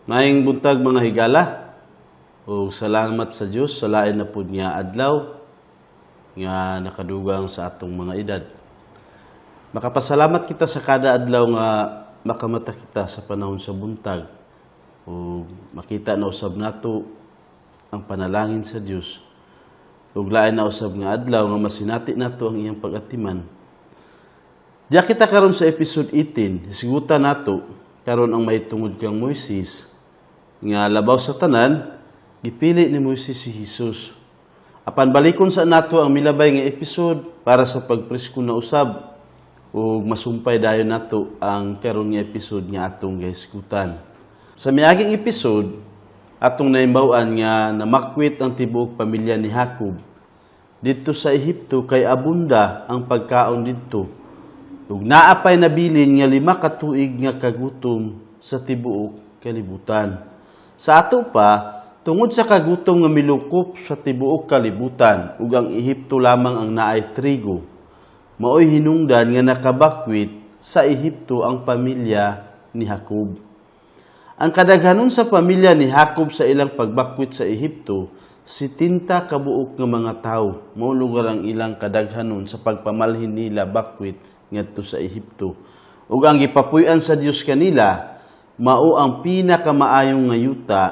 Maayong buntag mga higala, ug salamat sa Dios sa lain na pud nga adlaw nga nakadugang sa atong mga edad. Makapasalamat kita sa kada adlaw nga makamata kita sa panahon sa buntag ug makita na usab nato ang panalangin sa Dios. Ug lain na usab nga adlaw nga masinati nato ang iyang pag-atiman. Diya kita karon sa episode 18, hisigutan nato karon ang mahitungod kang Moises nga labaw sa tanan, gipili ni Moises si Jesus. Apan balikon sa nato ang milabay nga episode para sa pagpresko na usab ug masumpay dayon nato ang karon nga episode nga atong gihisgutan. Sa miaging episode, atong naimbaw-an nga namakwit ang tibuok pamilya ni Jacob didto sa Ehipto kay abunda ang pagkaon didto. Ug naapay nabilin nga 5 ka tuig nga kagutom sa tibuok kalibutan. Sa ato pa, tungod sa kagutom nga milukop sa tibuok kalibutan ug ang Ehipto lamang ang naay trigo, maoy hinungdan nga nakabakwit sa Ehipto ang pamilya ni Jacob. Ang kadaghanon sa pamilya ni Jacob sa ilang pagbakwit sa Ehipto, 70 kabuok nga mga tawo, mao lugar ang ilang kadaghanon sa pagpamalhin nila bakwit ngadto sa Ehipto. Ug ang gipapuy-an sa Dios kanila mao ang pinakamaayong nga yuta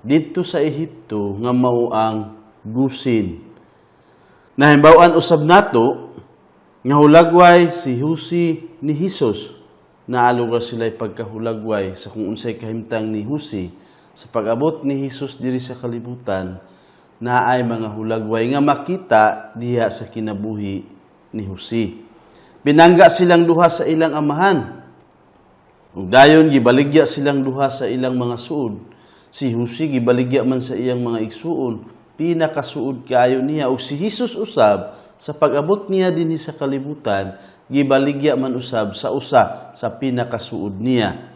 didto sa Ehipto nga mao ang gusin. Nahimbaw-an usab nato nga hulagway si Husi ni Jesus. Naalugar sila'y pagkahulagway sa kung unsay kahimtang ni Husi sa pag-abot ni Jesus diri sa kalibutan, naay mga hulagway nga makita diha sa kinabuhi ni Husi. Binangga silang duha sa ilang amahan. Ug dayon gibaligya silang duha sa ilang mga suod. Si Husi gibaligya man sa iyang mga igsuon, pinakasuod kaayo niya. Ug si Jesus usab sa pag-abot niya dinhi sa kalibutan, gibaligya man usab sa usa sa pinakasuod niya.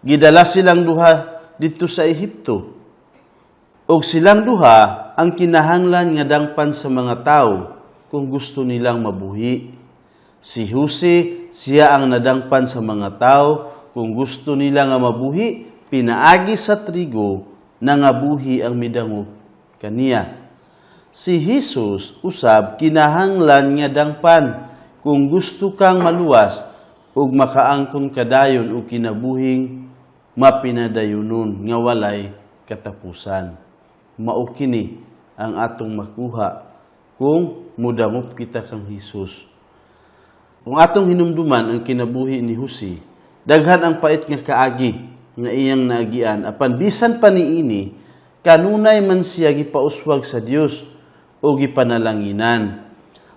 Gidala silang duha didto sa Ehipto. Ug silang duha ang kinahanglan nga dangpan sa mga tawo kung gusto nilang mabuhi. Si Husi, siya ang nadangpan sa mga tawo kung gusto nila nga mabuhi, pinaagi sa trigo na nga buhi ang midangop kaniya. Si Jesus usab kinahanglan nga dangpan kung gusto kang maluwas ug makaangkon kadayon og kinabuhing mapinadayunon nga walay katapusan. Mao kini ang atong makuha kung mudangop kita kang Jesus. Kung atong hinumduman ang kinabuhi ni Husi, daghan ang pait nga kaagi nga iyang naagian. Apan bisan pa niini, kanunay man siya gipauswag sa Dios o gipanalanginan.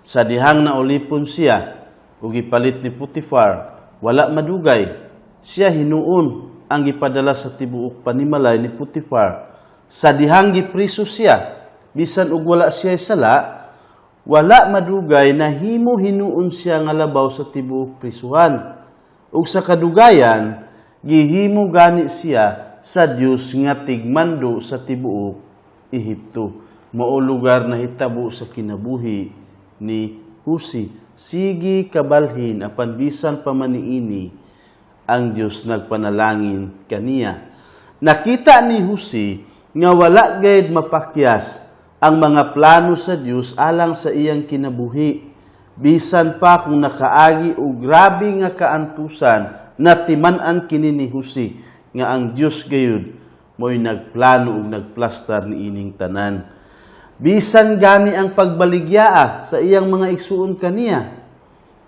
Sa dihang naulipon siya o gipalit ni Potifar, wala madugay. Siya hinuon ang gipadala sa tibuok panimalay ni Potifar. Sa dihang gipriso siya, bisan og wala siya sala, wala madugay na himo hinuon siya nga labaw sa tibuok prisuhan. Ug sa kadugayan, gihimo gani siya sa Dios nga tigmando sa tibuok Ehipto. Mao lugar na hitabo sa kinabuhi ni Husi. Sige kabalhin apan bisan pa man niini ang Dios nagpanalangin kaniya. Nakita ni Husi nga wala gayud mapakyas ang mga plano sa Dios alang sa iyang kinabuhi. Bisan pa kung nakaagi o grabe nga kaantusan na timan-an kini ni Husi nga ang Dios gayud mo'y nagplano ug nagplastar ni ining tanan. Bisan gani ang pagbaligyaa sa iyang mga igsuon kaniya,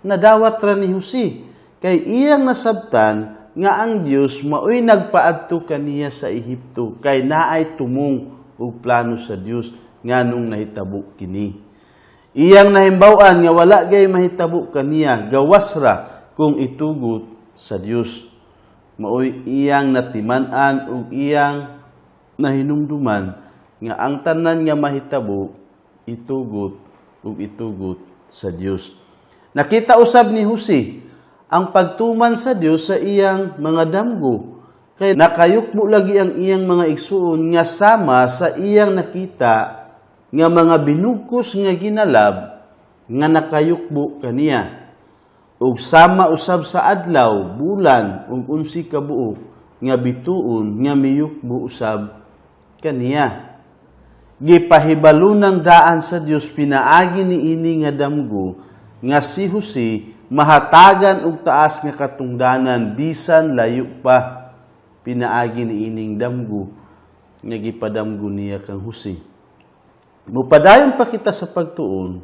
nadawat ra ni Husi kay iyang nasabtan nga ang Dios maoy nagpaadto kaniya sa Ehipto kay naay tumong ug plano sa Dios nganong nahitabo kini. Iyang nahimbaw-an nga wala gay mahitabo kaniya, gawas ra kung itugot sa Dios. Maoy iyang natiman-an ug iyang nahinumduman nga ang tanan nga mahitabo itugot ug itugot sa Dios. Nakita usab ni Husi ang pagtuman sa Dios sa iyang mga damgo, kay nakayukmo lagi ang iyang mga igsuon nga sama sa iyang nakita nga mga binugkos nga ginalab nga nakayukbo kaniya. ug sama usab sa adlaw, bulan ug unsi ka buok nga bituon nga miyukbo usab kaniya. Gipahibalo ng daan sa Dios pinaagi ni ini nga damgo nga si Jose mahatagan og taas nga katungdanan bisan layo pa. Pinaagi ni ining damgo nga gipadamgo niya kang Jose. Mupadayon pa kita sa pagtuon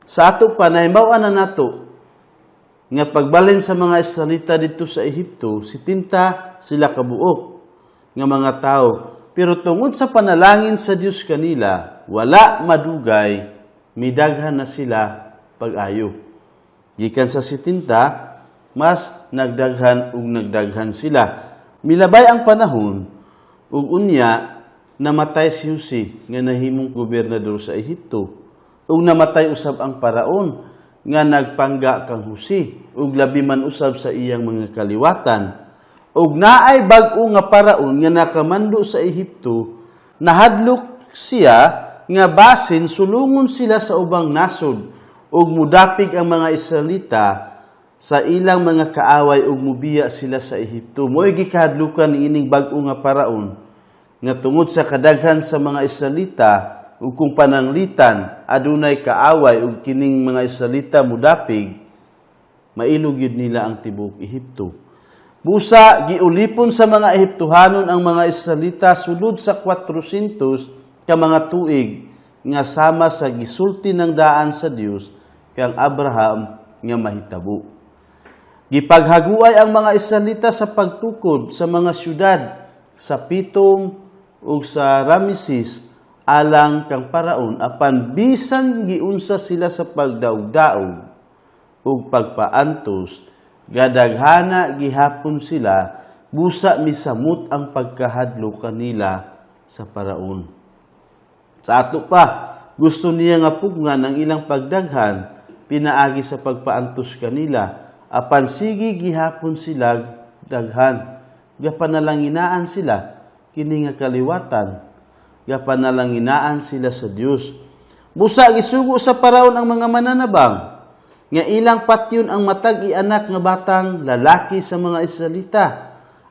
sa ato pa nahibaw-an na nato nga pagbalin sa mga Israelita dito sa Ehipto, sitinta sila kabuok nga mga tao. Pero tungod sa panalangin sa Dios kanila, wala madugay, midaghan na sila pag-ayo. Gikan sa sitinta, mas nagdaghan ug nagdaghan sila. Milabay ang panahon, ug unya, namatay si Jose nga nahimong gobernador sa Ehipto. Ug namatay usab ang paraon nga nagpangga kang Jose, ug labi man usab sa iyang mga kaliwatan. Ug naay bag-o nga paraon nga nakamando sa Ehipto, nahadlok siya nga basin sulungon sila sa ubang nasod ug mudapig ang mga Israelita sa ilang mga kaaway ug mubiya sila sa Ehipto. Mo'y gikahadlukan ni ining bag-o nga paraon nga tungod sa kadaghan sa mga Israelita ug kung pananglitan adunay kaaway ug kining mga Israelita mudapig, mailog yun nila ang tibuok Ehipto. Busa, giulipon sa mga Ehiptohanon ang mga Israelita sulod sa 400 ka mga tuig nga sama sa gisulti ng daan sa Dios kang Abraham nga mahitabo. Gipaghaguay ang mga Israelita sa pagtukod sa mga syudad sa Pitom ug sa Rameses alang kang paraon apan bisan giunsa sila sa pagdaog-daog ug pagpaantos, gadaghana gihapon sila, busa misamot ang pagkahadlo kanila sa paraon. Sa ato pa, gusto niya nga pugngan ang ilang pagdaghan, pinaagi sa pagpaantos kanila, apan sige gihapon sila daghan. Gapanalanginaan sila, kini nga kaliwatan, gapanalanginaan sila sa Dios. Busa gisugo sa paraon ang mga mananabang, nga ilang patyon ang matag ianak nga batang lalaki sa mga Israelita.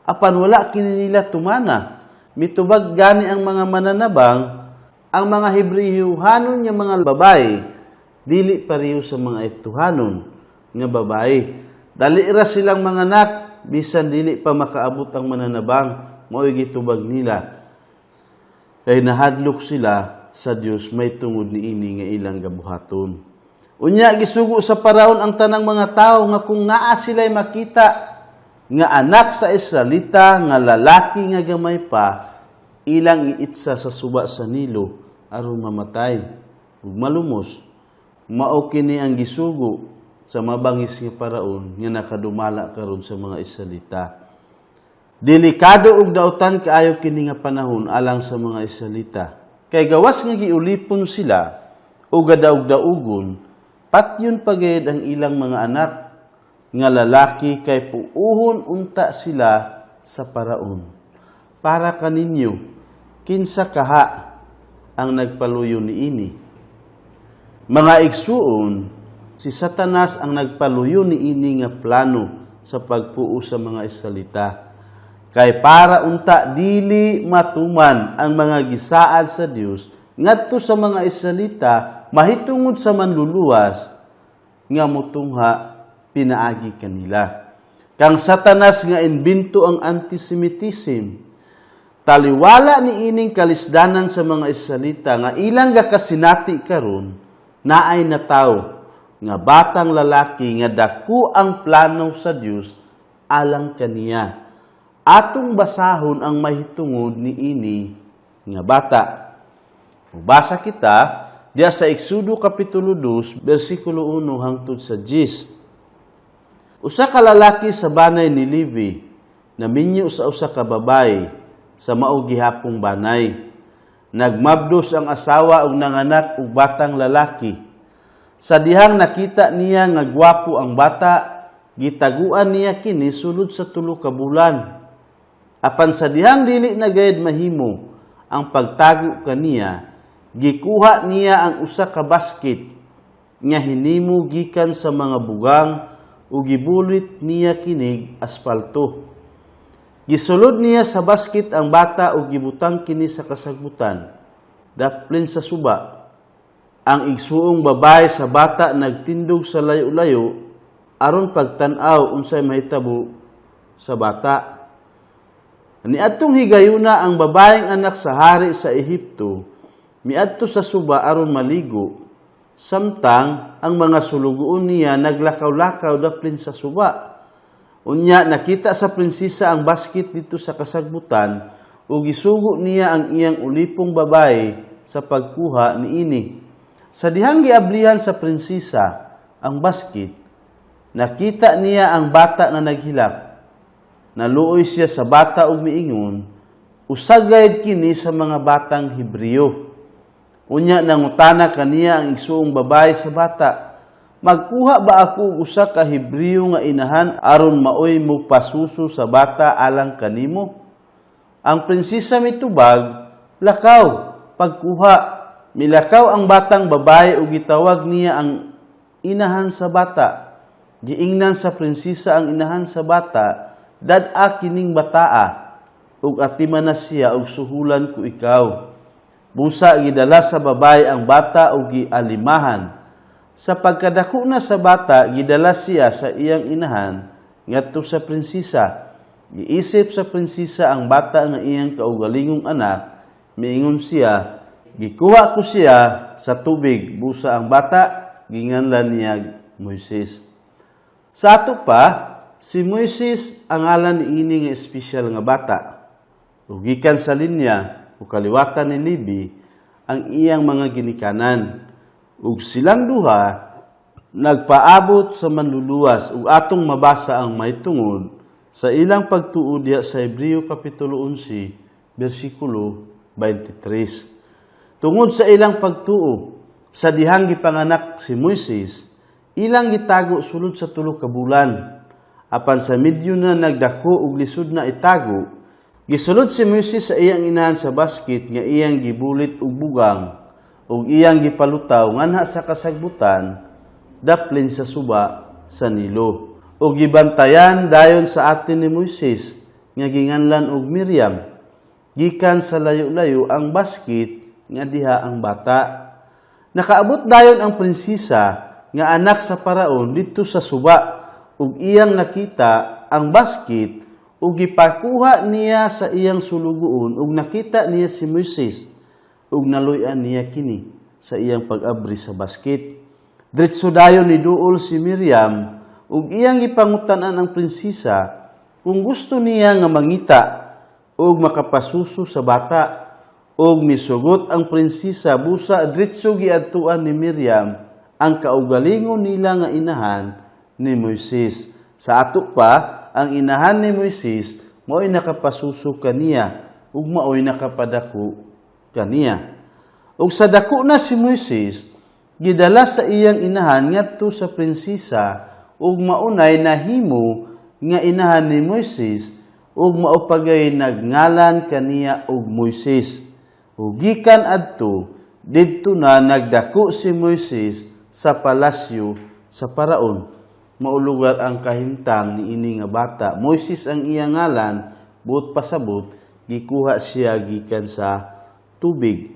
Apan wala kini nila tumana. Mitubag gani ang mga mananabang, ang mga Hebreohanon nga mga babae, dili pareho sa mga Ehiptohanon nga babae. Dali ra silang mga anak, bisan dili pa makaabot ang mananabang, mao'y gitubag nila. Kay nahadlok sila sa Dios may tungod ni ini nga ilang gabuhaton. Unya gisugo sa paraon ang tanang mga tao nga kung naa sila'y makita nga anak sa Israelita nga lalaki nga gamay pa, ilang iitsa sa suba sa Nilo aron mamatay ug malumos. Mao kini ang gisugo sa mabangis nga paraon nga nakadumala karon sa mga Israelita. Delikado ug dautan kaayo kini nga panahon alang sa mga Israelita. Kay gawas nga giulipon sila o gadaog-daugon, patyon pagayad ang ilang mga anak nga lalaki kay puuhon unta sila sa paraon. Para kaninyo, kinsa kaha ang nagpaluyo ni ini. Mga igsuon, si Satanas ang nagpaluyo ni ini nga plano sa pagpuo sa mga Israelita. Kay para unta dili matuman ang mga gisaad sa Dios ngadto sa mga Israelita mahitungod sa manluluwas nga mutungha pinaagi kanila. Kang Satanas nga imbento ang antisemitism, taliwala ni ining kalisdanan sa mga Israelita nga ilang gakasinati karon naay na tawo nga batang lalaki nga dako ang plano sa Dios alang kaniya. Atong basahon ang mahitungod ni ini nga bata. Basa kita diya sa Exodo Kapitulo 2, versikulo 1 hangtod sa 10. Usa ka lalaki sa banay ni Levi, naminyo sa usa ka babae sa mao gihapong banay. Nagmabdos ang asawa ug nanganak og batang lalaki. Sa dihang nakita niya nga gwapo ang bata, gitaguan niya kini sulod sa 3 ka bulan. Apan sa dihang dili na gayud mahimo ang pagtago kaniya, gikuha niya ang usa ka basket nga hinimo gikan sa mga bugang ug gibulit niya kinig aspalto. Gisulod niya sa basket ang bata ug gibutang kini sa kasagbutan. Daplin sa suba. Ang igsuong babae sa bata nagtindog sa layo-layo aron pagtan-aw unsay mahitabo sa bata. Niadtong higayuna ang babaeng anak sa hari sa Ehipto, miadto sa suba aron maligo, samtang ang mga sulugoon niya naglakaw-lakaw daplin sa suba. Unya nakita sa prinsesa ang basket dito sa kasagbutan ug gisugo niya ang iyang ulipong babae sa pagkuha niini. Sa dihang giablihan sa prinsesa ang basket, nakita niya ang bata nga naghilak. Naluoy siya sa bata ug miingon, usagayad kini sa mga batang Hebreo. Unya nangutana kaniya ang igsuong babae sa bata, magkuha ba ako og usa ka Hebreo nga inahan aron maoy mo pasuso sa bata alang kanimo? Ang prinsesa mitubag, lakaw, pagkuha. Milakaw ang batang babae ug gitawag niya ang inahan sa bata. Giingnan sa prinsesa ang inahan sa bata, dad-a kining bataa, ug atiman na siya og suhulan ko ikaw. Busa gidala sa babae ang bata ug gialimahan. Sa pagkadako na sa bata, gidala siya sa iyang inahan ngadto sa prinsesa. Giisip sa prinsesa ang bata nga iyang kaugalingong anak, miingon siya, gikuha ko siya sa tubig. Busa ang bata, ginganlan niya Moises. Sa ato pa, si Moises ang ngalan niini nga espesyal nga bata. Ug gikan sa linya o kaliwatan ni Levi ang iyang mga ginikanan. Ug silang duha nagpaabot sa manluluwas ug atong mabasa ang mahitungod sa ilang pagtuo diha sa Hebreo kapitulo 11 bersikulo 23. Tungod sa ilang pagtuo sa dihang gipanganak si Moises, ilang gitago sulod sa 3 ka bulan. Apan sa medyo na nagdako ug lisod na itago, gisulod si Moises sa iyang inahan sa basket nga iyang gibulit og bugang ug iyang gipalutaw nganha sa kasagbutan daplin sa suba sa Nilo. Ug gibantayan dayon sa atin ni Moises nga ginganlan og Miriam. Gikan sa layo-layo ang basket nga diha ang bata. Nakaabot dayon ang prinsesa nga anak sa paraon dito sa suba ug iyang nakita ang basket ug gipakuha niya sa iyang sulugoon ug nakita niya si Moises ug naluy-an niya kini sa iyang pag-abri sa basket. Diretso dayon ni duol si Miriam ug iyang gipangutan-an ang prinsesa kung gusto niya nga mangita ug makapasuso sa bata. Ug misugot ang prinsesa busa diretso giadtuan ni Miriam ang kaugalingon nila nga inahan ni Moises. Sa ato pa, ang inahan ni Moises mao'y nakapasuso kaniya ug mao'y nakapadako kaniya. Ug sa dako na si Moises, gidala sa iyang inahan ngadto sa prinsesa ug maunay nahimo nga inahan ni Moises ug maupagay nagngalan kaniya og Moises. Ug gikan adto didto na nagdako si Moises sa palasyo sa paraon. Maulugar ang kahimtang ni ini nga bata. Moises ang iyang ngalan, buot pasabot, gikuha siya gikan sa tubig.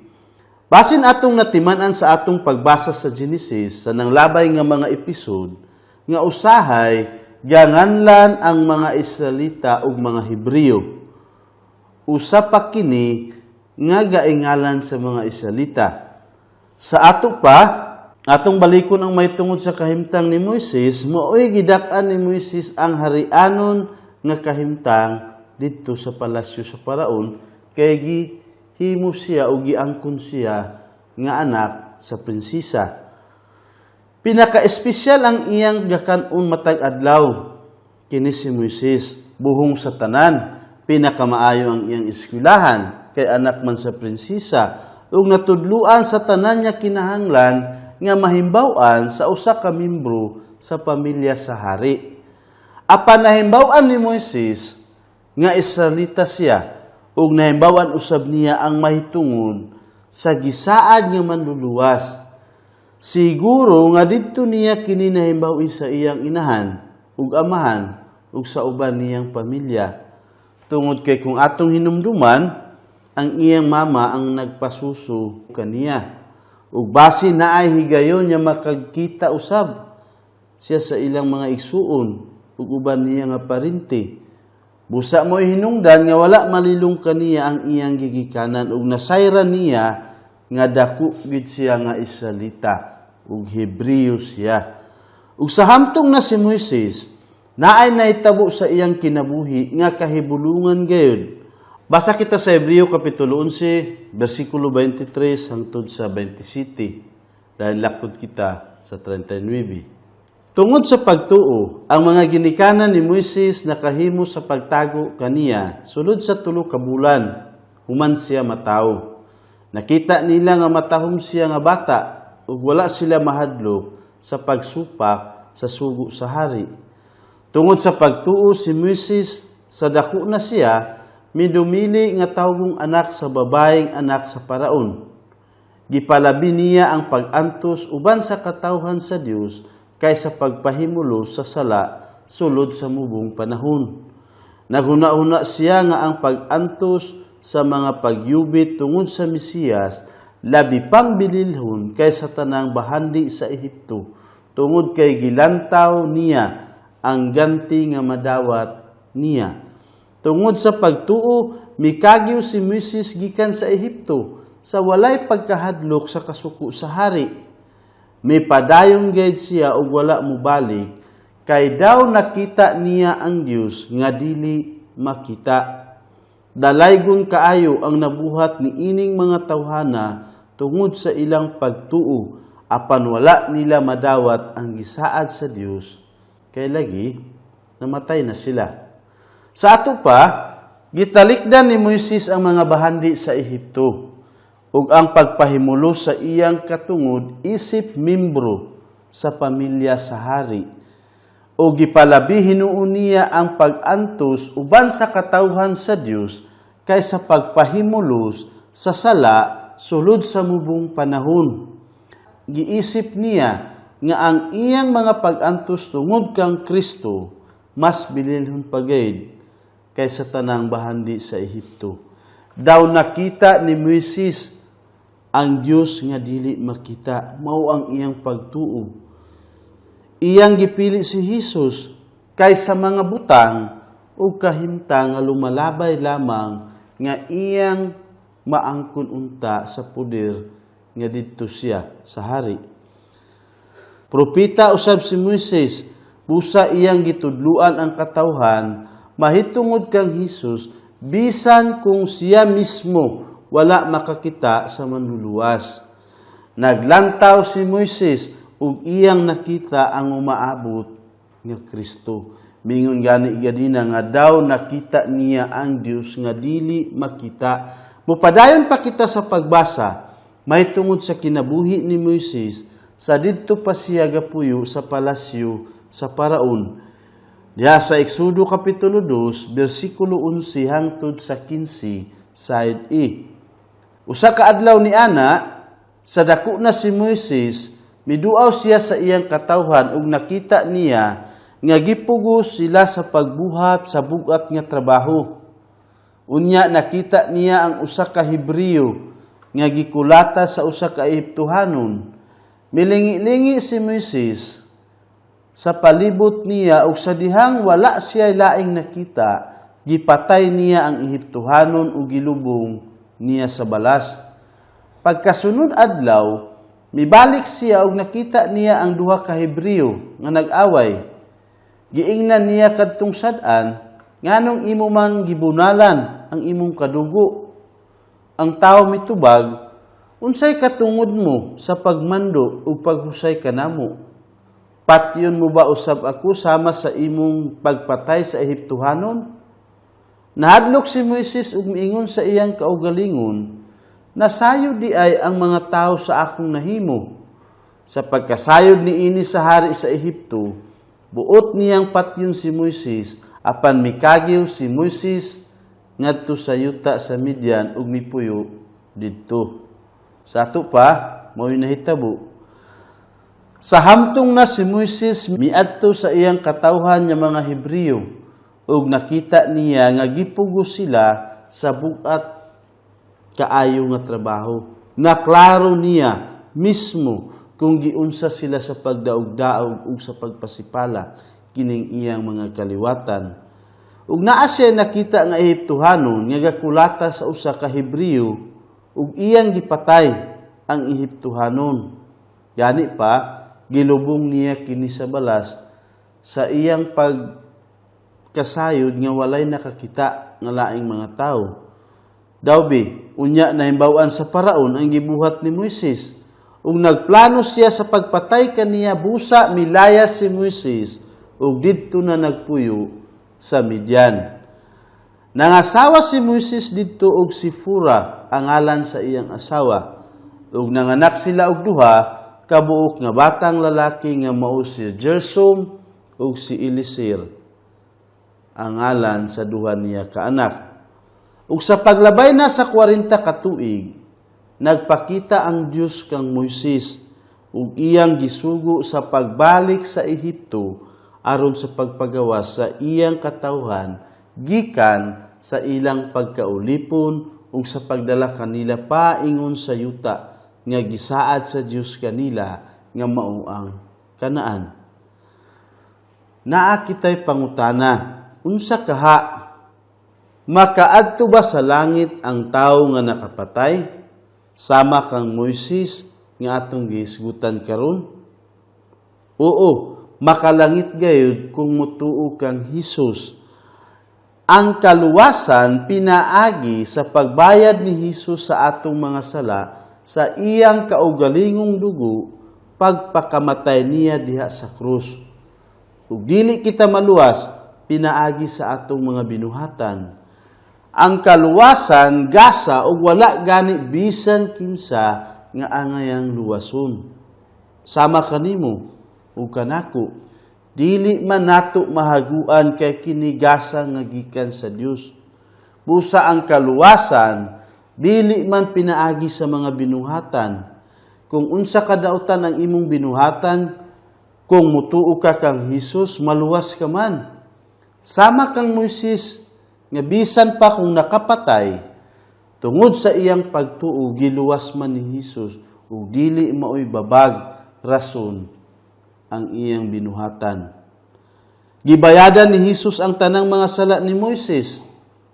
Basin atong natimanan sa atong pagbasa sa Genesis sa nanglabay nga mga episode, nga usahay, ganganlan ang mga Israelita ug mga Hebreo. Usa pa kini nga gaingalan sa mga Israelita. Sa ato pa, atong balikon ang may tungod sa kahimtang ni Moises, mao'y gidak-an ni Moises ang harianon nga kahimtang dito sa palasyo sa paraon, kay gihimo siya o giangkon siya nga anak sa prinsesa. Pinaka-espesyal ang iyang gakanon matag adlaw kini si Moises, buhong sa tanan. Pinakamaayo ang iyang eskwelahan, kay anak man sa prinsesa, ug natudluan sa tanan niya kinahanglan nga mahimbawan sa usa ka membro sa pamilya sa hari. Apan nahimbawan ni Moises nga Israelita siya ug nahimbawan usab niya ang mahitungod sa gisaad nga manluluwas. Siguro nga didto niya kini nahimbawi sa iyang inahan ug amahan ug sa uban niyang pamilya. Tungod kay kung atong hinumduman, ang iyang mama ang nagpasuso kaniya. Ug basi na ay higayon niya makagkita usab siya sa ilang mga igsuon ug uban niya nga parinti. Busa mo hinungdan nga wala malilong kaniya ang iyang gigikanan ug nasayra niya nga dako gid siya nga Israelita ug Hebreo siya. Ug sa hamtong na si Moises, naay naitabo sa iyang kinabuhi nga kahibulungan gayud. Basa kita sa Hebreo Kapitulo 11, versikulo 23 hangtod sa 27. Dahil lakod kita sa 39. Tungod sa pagtuo, ang mga ginikanan ni Moises nakahimo sa pagtago kaniya sulod sa 3 ka bulan, human siya matawo. Nakita nila nga matahom siya nga bata ug wala sila mahadlok sa pagsupak sa sugo sa hari. Tungod sa pagtuo si Moises sa dako na siya, midumili nga tawgong anak sa babaeng anak sa paraon. Gipalabi niya ang pag-antos uban sa katawhan sa Dios kaysa pagpahimulo sa sala sulod sa mubong panahon. Naghuna-una siya nga ang pag-antos sa mga pagyubit tungod sa Mesiyas labi pang bililhon kaysa tanang bahandi sa Ehipto tungod kay gilantaw niya ang ganti nga madawat niya. Tungod sa pagtuo, mikagyo si Moises gikan sa Ehipto sa walay pagkahadlok sa kasuko sa hari. May padayong gayud siya ug wala mubalik kay daw nakita niya ang Dios nga dili makita. Dalaygon kaayo ang nabuhat ni ining mga tawhana tungod sa ilang pagtuo apan wala nila madawat ang gisaad sa Dios kay lagi namatay na sila. Sa ato pa, gitalikdan ni Moises ang mga bahandi sa Ehipto ug ang pagpahimulo sa iyang katungod isip membro sa pamilya sa hari. O gipalabi hinuon niya ang pag-antos uban sa katawhan sa Dios kaysa pagpahimulos sa sala sulod sa mubong panahon. Giisip niya nga ang iyang mga pag-antos tungod kang Kristo mas bililhon pagayud kaysa tanang bahandi sa Ehipto. Daw nakita ni Moises ang Dios nga dili makita, mao ang iyang pagtuo. Iyang gipili si Jesus kaysa mga butang o kahimtang nga lumalabay lamang nga iyang maangkon unta sa puder nga didto siya sa hari. Propeta usab si Moises, busa iyang gitudluan ang katawhan mahitungod kang Jesus bisan kung siya mismo wala makakita sa manluluwas. Naglantaw si Moises ug iyang nakita ang umaabot nga Kristo. Mingon gani gadina nga daw nakita niya ang Dios nga dili makita. Mupadayon pa kita sa pagbasa mahitungod sa kinabuhi ni Moises sa didto pa siya gapuyo sa palasyo sa paraon. Diha sa Exodo Kapitulo 2, versikulo 11 hangtod sa 15, side E. Usa ka adlaw ni ana, sa dako na si Moises, miduaw siya sa iyang katawhan ug nakita niya nga gipugos sila sa pagbuhat sa bugat nga trabaho. Unya nakita niya ang usa ka Hebreo nga gikulata sa usa ka Ehiptohanon. Milingi-lingi si Moises sa palibot niya ug sa dihang wala siya laing nakita, gipatay niya ang Ehiptohanon ug gilubong niya sa balas. Pagkasunod adlaw, mibalik siya ug nakita niya ang duha ka Hebreo nga nag-away. Giingnan niya kadtong sad-an, nganong imo man gibunalan ang imong kadugo. Ang tawo mitubag, unsay katungod mo sa pagmando ug paghusay kanamo? Patyon mo ba usab ako sama sa imong pagpatay sa Ehiptohanon? Nahadlok si Moises ug miingon sa iyang kaugalingon, nasayo di ay ang mga tao sa akong nahimo. Sa pagkasayod ni ini sa hari sa Ehipto, buot niyang patyon si Moises, apan mikagyo si Moises ngadto sa yuta sa Midian ug mipuyo didto. Sa ato pa, mao'y nahitabo. Sa hamtong na si Moises miadto sa iyang katawhan nga mga Hebreo ug nakita niya nga gipugos sila sa bugat kaayo nga trabaho. Naklaro niya mismo kung giunsa sila sa pagdaog-daog ug sa pagpasipala kining iyang mga kaliwatan. Ug naa siya nakita nga Ehiptohanon nga gakulata sa usa ka Hebreo ug iyang gipatay ang Ehiptohanon. Gani pa gilubong niya kini sa balas sa iyang pagkasayod nga walay nakakita nga laing mga tao. Dawbi, unya na himbawan sa paraon ang gibuhat ni Moises. Ug nagplano siya sa pagpatay kaniya busa milayas si Moises ug didto na nagpuyo sa Midian. Nangasawa si Moises didto og si Fura ang ngalan sa iyang asawa. Ug nanganak sila og duha kabuok nga batang lalaki nga mao si Gersom ug si Elisir ang ngalan sa duha niya ka anak. Ug sa paglabay na sa 40 ka tuig, nagpakita ang Dios kang Moises ug iyang gisugo sa pagbalik sa Ehipto aron sa pagpagawas sa iyang katawhan gikan sa ilang pagkaulipon ug sa pagdala kanila paingon sa yuta nga gisaad sa Dios kanila nga mao ang Kanaan. Naa kitay pangutana, unsa kaha? Makaadto ba sa langit ang tawo nga nakapatay? Sama kang Moises nga atong gihisgutan karon? Oo, makalangit gayud kung mutuo kang Hesus. Ang kaluwasan pinaagi sa pagbayad ni Hesus sa atong mga sala sa iyang kaugalingong dugo pagpakamatay niya diha sa krus. Ug dili kita maluwas pinaagi sa atong mga binuhatan. Ang kaluwasan gasa ug wala gani bisan kinsa nga angayang luwason. Sama kanimo ug kanako, dili man nato mahaguan kay kini gasa nga gikan sa Dios. Busa ang kaluwasan dili man pinaagi sa mga binuhatan. Kung unsa kadautan ang imong binuhatan, kung mutuo ka kang Hesus, maluwas ka man. Sama kang Moises nga bisan pa kung nakapatay, tungod sa iyang pagtuo, giluwas man ni Hesus, ug dili maoy babag rason ang iyang binuhatan. Gibayadan ni Hesus ang tanang mga sala ni Moises,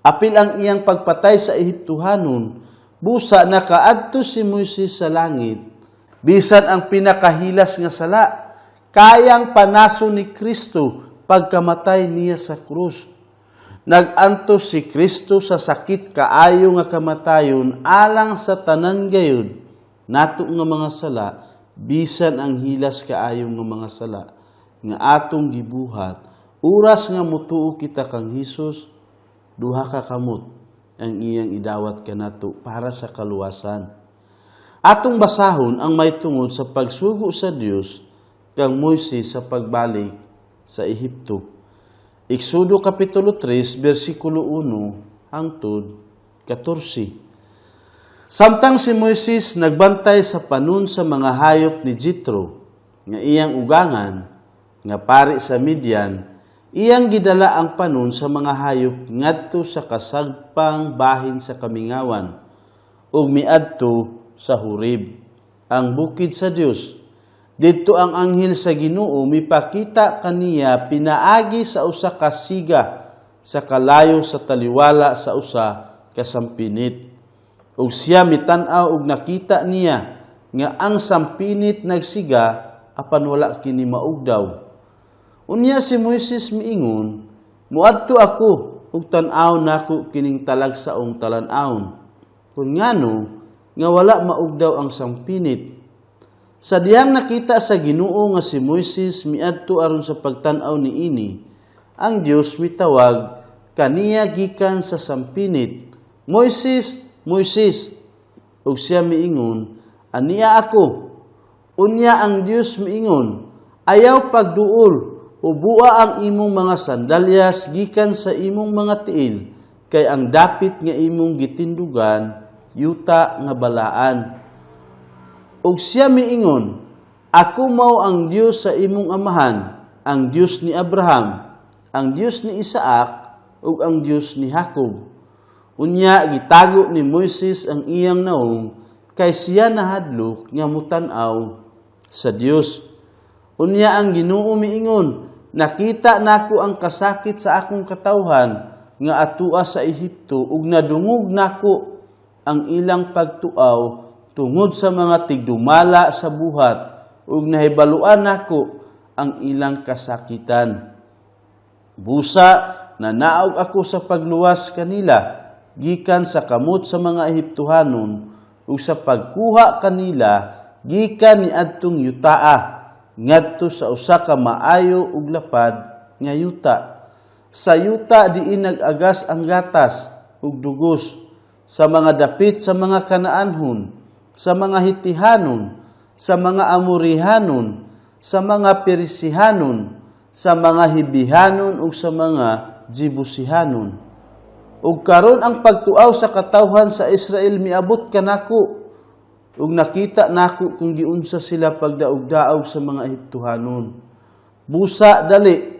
apil ang iyang pagpatay sa Ehiptohanon, busa nakaadto si Moises sa langit, bisan ang pinakahilas nga sala, kayang panaso ni Kristo pagkamatay niya sa krus. Naganto si Kristo sa sakit kaayo nga kamatayon alang sa tanan gayud nato nga mga sala bisan ang hilas kaayo nga mga sala nga atong gibuhat uras nga mutuo kita kang Hesus duha ka kamot ang iyang idawat kanato para sa kaluwasan. Atong basahon ang may tungod sa pagsugo sa Dios kang Moises sa pagbalik sa Ehipto. Exodo Kapitulo 3, versikulo 1 hangtod 14. Samtang si Moises nagbantay sa panon sa mga hayop ni Jethro, nga iyang ugangan, nga pari sa Midian, iyang gidala ang panon sa mga hayop ngadto sa kasagpang bahin sa kamingawan, ug miadto sa Horeb, ang bukid sa Dios. Dito ang anghel sa Ginoo mipakita kaniya pinaagi sa usa ka siga sa kalayo sa taliwala sa usa ka sampinit. Ug siya mitan-aw ug nakita niya nga ang sampinit nagsiga apan wala kini maugdaw. Unya si Moises miingon, muadto ako ug tan-aw nako kining talagsaong talan-awon. Kun ngano nga wala maugdaw ang sampinit. Sa diyang nakita sa Ginoo nga si Moises miadto aron sa pagtan-aw niini, ang Dios mitawag kaniya gikan sa sampinit, Moises, Moises. Ug siya miingon, aniya ako. Unya ang Dios miingon, ayaw pagduol, ubua ang imong mga sandalyas gikan sa imong mga tiil, kay ang dapit nga imong gitindugan, yuta nga balaan. Ug siya miingon, ako mao ang Dios sa imong amahan, ang Dios ni Abraham, ang Dios ni Isaac, ug ang Dios ni Jacob. Unya gitago ni Moises ang iyang naong kay siya nahadlok nga mutan-aw sa Dios. Unya ang Ginoo miingon, nakita nako ang kasakit sa akong katawhan nga atua sa Ehipto ug nadungog nako ang ilang pagtuaw tungod sa mga tigdumala sa buhat ug nahibaluan nako ang ilang kasakitan. Busa na naog ako sa pagluwas kanila gikan sa kamot sa mga Ehiptohanon ug sa pagkuha kanila gikan niadtong yutaa ngadto sa usa ka maayo ug lapad nga yuta. Sa yuta diin nag-agas ang gatas ug dugos, sa mga dapit sa mga Kanaanhon, sa mga Hitihanon, sa mga Amorihanon, sa mga Perisihanon, sa mga Hibihanon ug sa mga Jebusihanon. Ug karon ang pagtuaw sa katawhan sa Israel miabot kanako, ug nakita nako kung giunsa sila pagdaog-daog sa mga Ehiptohanon. Busa dali,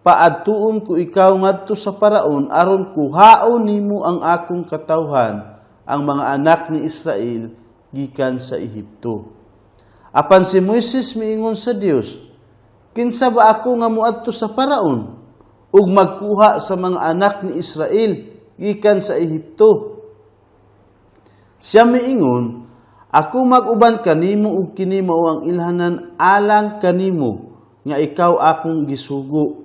paadtuon ko ikaw ngadto sa Paraon aron kuhaon nimo ang akong katawhan, ang mga anak ni Israel gikan sa Ehipto. Apan si Moises miingon sa Dios, kinsa ba ako nga moadto sa Paraon ug magkuha sa mga anak ni Israel gikan sa Ehipto? Siya miingon, ako mag-uban kanimo ug kini mao ang ilhanan alang kanimo nga ikaw akong gisugo.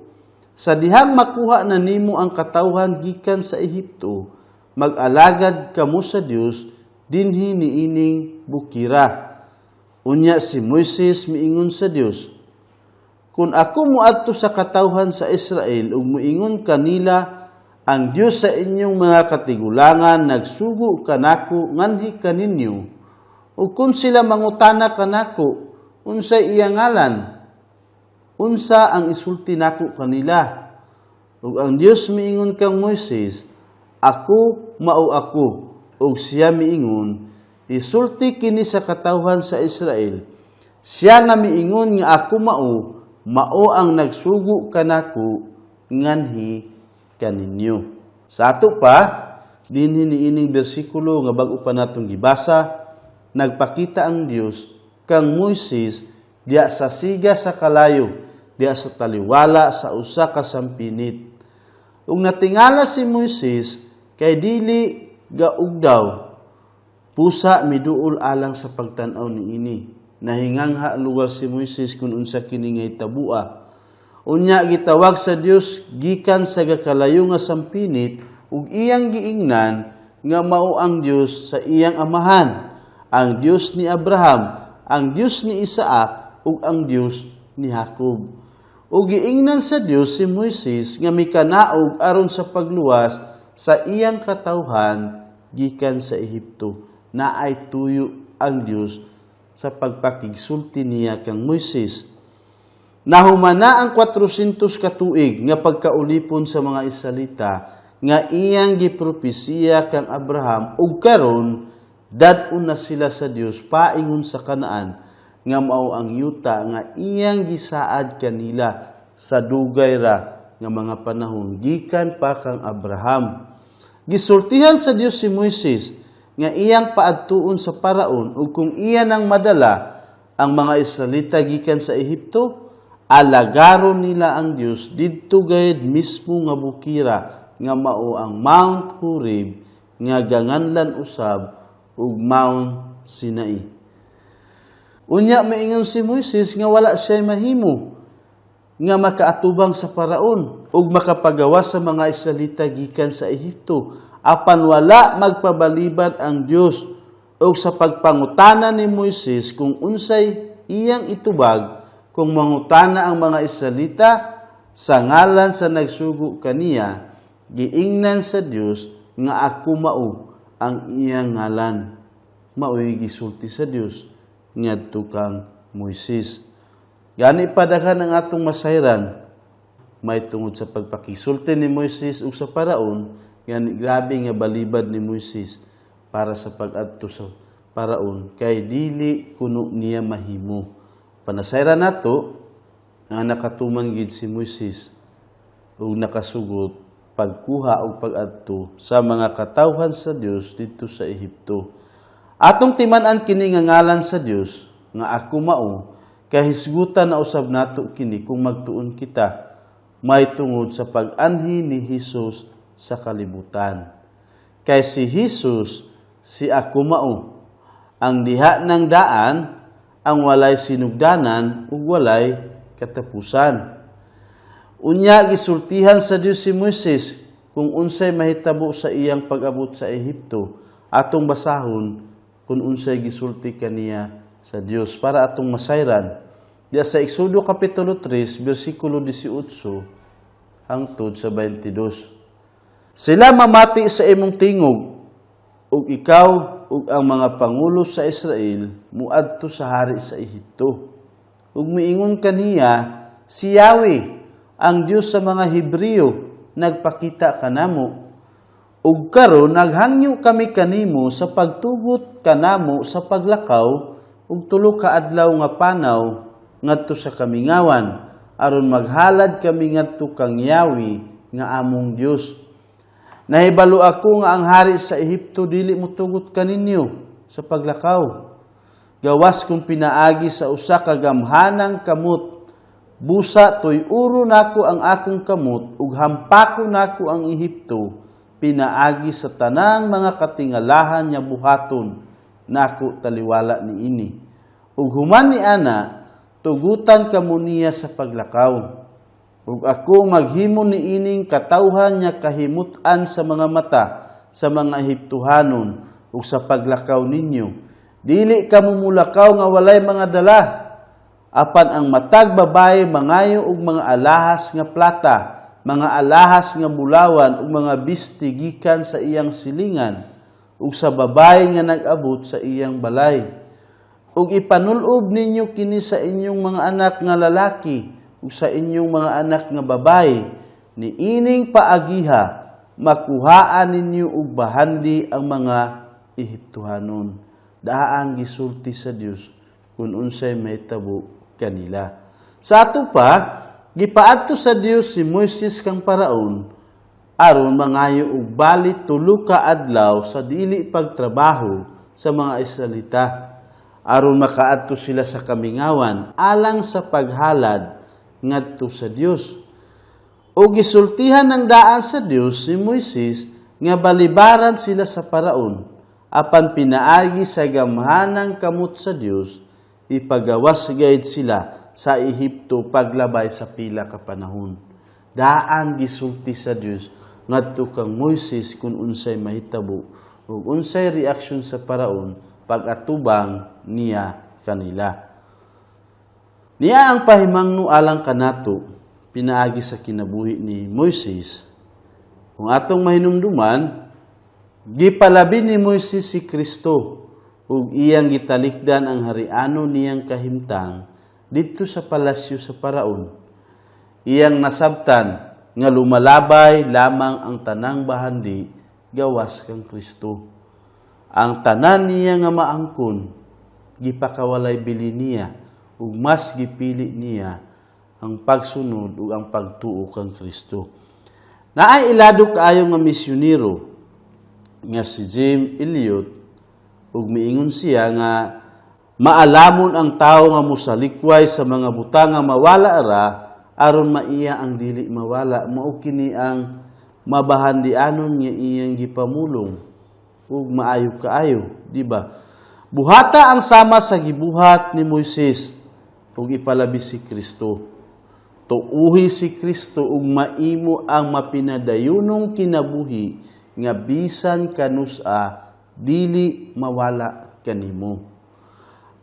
Sa dihang makuha na nimo ang katawhan gikan sa Ehipto, mag-alagad kamo sa Dios dinhi niining bukira. Unya si Moises miingon sa Dios, kung ako moadto sa katawhan sa Israel ug moingon kanila, ang Dios sa inyong mga katigulangan nagsugo kanako nganhi kaninyo, ug kung sila mangutana kanako unsay iyang ngalan, unsa ang isulti nako kanila? Ug ang Dios miingon kang Moises, ako mao ako. Ug siya miingon, isulti kini sa katawhan sa Israel. Siya nga miingon nga ako mao ang nagsugo kanako nganhi kaninyo. Sa ato pa, dinhi niining bersikulo nga bag-o pa natong gibasa, nagpakita ang Dios kang Moises diya sa siga sa kalayo, diya sa taliwala sa usa ka sampinit. Ug natingala si Moises kay dili gaugdaw, pusa miduol alang sa pagtan-aw niini. Nahingangha lugar si Moises kun unsa kini nga itabua. Unya gitawag sa Dios gikan sa gakalayo nga sampinit ug iyang giingnan nga mao ang Dios sa iyang amahan, ang Dios ni Abraham, ang Dios ni Isaac ug ang Dios ni Jacob. O giingnan sa Dios si Moises nga mikanaog aron sa pagluwas sa iyang katawhan gikan sa Ehipto. Naay tuyo ang Dios sa pagpakigsulti niya kang Moises. Nahumana ang 400 ka tuig nga pagkaulipon sa mga Israelita nga iyang gipropesiya kang Abraham ug karon dad-on na sila sa Dios paingon sa Kanaan nga mao ang yuta nga iyang gisaad kanila sa dugay ra nga mga panahon gikan pa kang Abraham. Gisultihan sa Dios si Moises nga iyang paadtuon sa Paraon ug kung iya nang madala ang mga Israelita gikan sa Ehipto, alagaron nila ang Dios didto gayud mismo nga bukira nga mao ang Mount Horeb nga ganganlan usab ug Mount Sinai. Unya maingon si Moises nga wala siya mahimo nga makaatubang sa Paraon ug makapagawas sa mga Israelita gikan sa Ehipto, apan wala magpabalibad ang Dios. Ug sa pagpangutana ni Moises kung unsay iyang itubag, kung mangutana ang mga Israelita sa ngalan sa nagsugo kaniya, giingnan sa Dios nga ako mao ang iyang ngalan. Mao'y gisulti sa Dios ngadto kang Moises. Gani padaghan ang atong masayran may tungod sa pagpakisulti ni Moises ug sa Paraon, gani grabe nga balibad ni Moises para sa pag-adto sa Paraon kay dili kuno niya mahimo. Panasayran nato nga nakatuman gid si Moises ug nakasugot pagkuha o pag-adto sa mga katawhan sa Dios dito sa Ehipto. Atong timan-an kini nga ngalan sa Dios nga ako mao, kahisgutan na usab nato kini kung magtuon kita may tungod sa pag-anhi ni Hesus sa kalibutan. Kay si Hesus si ako mao, ang diha ng daan, ang walay sinugdanan ug walay katapusan. Unya gisultihan sa Dios si Moises kung unsay mahitabo sa iyang pag-abot sa Ehipto. Atong basahon kung unsay gisulti kaniya sa Dios para atong masayran. Diya sa Exodo Kapitulo 3, versikulo 18 hangtod sa 22. Sila mamati sa imong tingog, ug ikaw ug ang mga pangulo sa Israel muadto sa hari sa Ehipto. Ug miingon kaniya, si Yahweh, ang Dios sa mga Hebreo, nagpakita kanamo. Ug karon naghangyo kami kanimo sa pagtugot kanamo sa paglakaw ug tulo ka adlaw nga panaw ngadto sa kamingawan aron maghalad kami ngadto kang Yahweh nga among Dios. Nahibalo ako nga ang hari sa Ehipto dili motugot kaninyo sa paglakaw. Gawas kong pinaagi sa usa ka gamhanang kamot. Busa toy uro nako ang akong kamot ug hampako nako ang Ehipto. Pinaagi sa tanang mga katingalahan nya buhaton nako taliwala niini. Ug human ni ana tugutan kamo niya sa paglakaw. Ug ako maghimo niining katawhan nya kahimutan sa mga mata sa mga Ehiptohanon ug sa paglakaw ninyo. Dili kamo mulakaw nga walay mga dala. Apan ang matag babae mangayo og mga alahas nga plata, mga alahas nga bulawan ug mga bisti gikan sa iyang silingan ug sa babae nga nag-abot sa iyang balay. Ug ipanulob ninyo kini sa inyong mga anak nga lalaki ug sa inyong mga anak nga babae, niining paagiha makuhaan ninyo og bahandi ang mga Ehiptohanon. Daang gisulti sa Dios kun unsay mahitabo kanila. Sa ato pa, gipaadto sa Dios si Moises kang Paraon aron mangayo og bali tulo ka adlaw sa dili pagtrabaho sa mga Israelita aron makaadto sila sa kamingawan alang sa paghalad ngadto sa Dios. O gisultihan ng daan sa Dios si Moises nga balibaran sila sa Paraon apan pinaagi sa gamhanang kamot sa Dios ipagawas gayud sila sa Ehipto paglabay sa pila ka panahon. Daan gisulti sa Dios ngadto kang Moises kun unsay mahitabo ug unsay reaksyon sa Paraon pag-atubang niya kanila. Niya ang pahimangno alang kanato pinaagi sa kinabuhi ni Moises. Kung atong mahinumduman, gipalabi ni Moises si Kristo ug iyang gitalikdan ang hariano niyang kahimtang didto sa palasyo sa Paraon. Iyang nasabtan nga lumalabay lamang ang tanang bahandi gawas kang Kristo. Ang tanan niya nga maangkon gipakawalay bili niya ug mas gipili niya ang pagsunod ug ang pagtuo kang Kristo. Naay ilado kaayo nga misyonero nga si James Elliot ug miingon siya nga maalamon ang tawo nga musalikway sa mga butang nga mawala ra aron maiya ang dili mawala. Mao kini ang mabahandianon nga iyang gipamulong ug maayo kaayo, di ba? Buhata ang sama sa gibuhat ni Moises ug ipalabi si Kristo. Tuuhi si Kristo ug maimo ang mapinadayunong kinabuhi nga bisan kanusa dili mawala kanimo.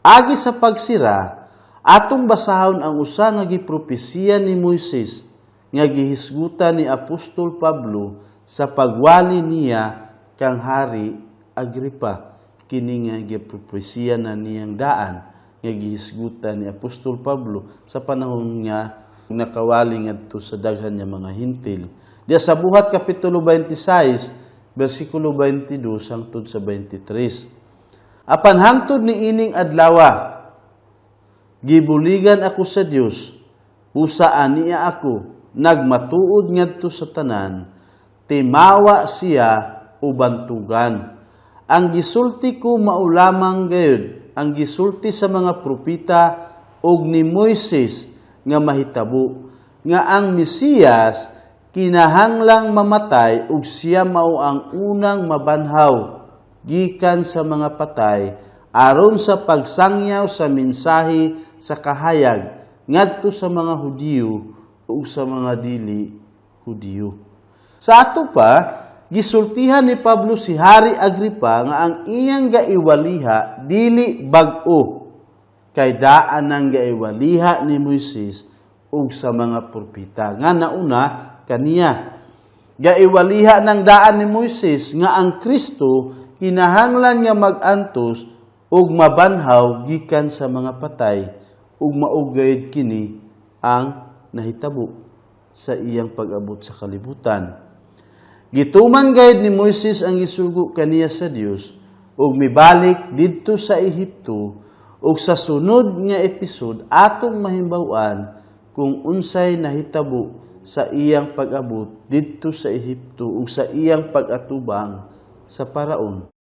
Agi sa pagsira, atong basahon ang usa nga gipropesiya ni Moises nga gihisgutan ni Apostol Pablo sa pagwali niya kang Hari Agripa. Kini nga gipropesiya na niyang daan nga gihisgutan ni Apostol Pablo sa panahon nga nakawali ngadto sa daghan nga mga hintil. Diya sa Buhat Kapitulo 26, versikulo 22 hangtod sa 23. Apan hangtod ni ining adlawa, gibuligan ako sa Dios, busaan niya ako, nagmatuod ngadto sa tanan, timawa siya ubantugan. Ang gisulti ko maulamang gayud, ang gisulti sa mga propeta og ni Moises nga mahitabo, nga ang Mesiyas kinahanglang mamatay ug siya mao ang unang mabanhaw gikan sa mga patay aron sa pagsangyaw sa mensahe sa kahayag ngadto sa mga Hudiyo ug sa mga dili Hudiyo. Sa ato pa, gisultihan ni Pablo si Hari Agripa nga ang iyang gaiwaliha dili bag-o kay daan ang gaiwaliha ni Moises ug sa mga propeta. Nga nauna kaniya. Gaiwaliha ng daan ni Moises nga ang Kristo kinahanglan nga mag-antos ug mabanhaw gikan sa mga patay ug maugayod kini ang nahitabo sa iyang pag-abot sa kalibutan. Gituman gayud ni Moises ang gisugo kaniya sa Dios ug mibalik didto sa Ehipto ug sa sunod nga episode atong mahimbaw-an kung unsay nahitabo sa iyang pag-abot didto sa Ehipto ug sa iyang pag-atubang sa Paraon.